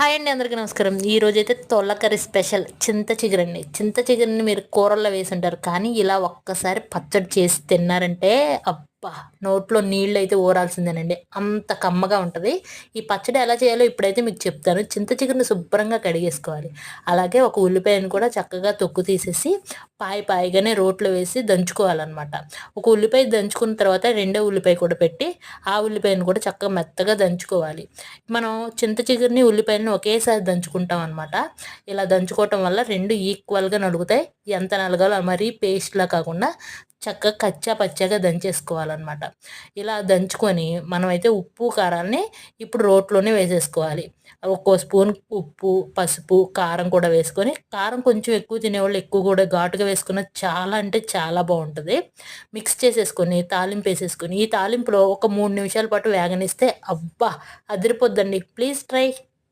Hi అండి, అందరికీ నమస్కారం. ఈరోజైతే తొలకరి స్పెషల్ చింత చిగురండి. చింత చిగురిని మీరు కూరల్లో వేసి ఉంటారు, కానీ ఇలా ఒక్కసారి పచ్చడి చేసి తిన్నారంటే అబ్బా, నోట్లో నీళ్ళు అయితే ఊరాల్సిందేనండి. అంత కమ్మగా ఉంటుంది. ఈ పచ్చడి ఎలా చేయాలో ఇప్పుడైతే మీకు చెప్తాను. చింత చిగురిని శుభ్రంగా కడిగేసుకోవాలి. అలాగే ఒక ఉల్లిపాయను కూడా చక్కగా తొక్కు తీసేసి పాయిగానే రోట్లో వేసి దంచుకోవాలన్నమాట. ఒక ఉల్లిపాయ దంచుకున్న తర్వాత రెండో ఉల్లిపాయ కూడా పెట్టి ఆ ఉల్లిపాయను కూడా చక్కగా మెత్తగా దంచుకోవాలి. మనం చింత చిగురిని ఉల్లిపాయలను ఒకేసారి దంచుకుంటాం అనమాట. ఇలా దంచుకోవటం వల్ల రెండు ఈక్వల్గా నలుగుతాయి. ఎంత నలగాలో మరీ పేస్ట్లా కాకుండా చక్కగా కచ్చా పచ్చాగా దంచేసుకోవాలన్నమాట. ఇలా దంచుకొని మనమైతే ఉప్పు కారాన్ని ఇప్పుడు రోట్లోనే వేసేసుకోవాలి. ఒక్కో స్పూన్ ఉప్పు, పసుపు, కారం కూడా వేసుకొని, కారం కొంచెం ఎక్కువ తినేవాళ్ళు ఎక్కువ కూడా ఘాటుగా వేసుకున్న చాలా అంటే చాలా బాగుంటుంది. మిక్స్ చేసేసుకొని తాలింపు వేసేసుకొని ఈ తాలింపులో ఒక 3 నిమిషాల పాటు వేగనిస్తే అబ్బా అదిరిపోద్దండి. Please try.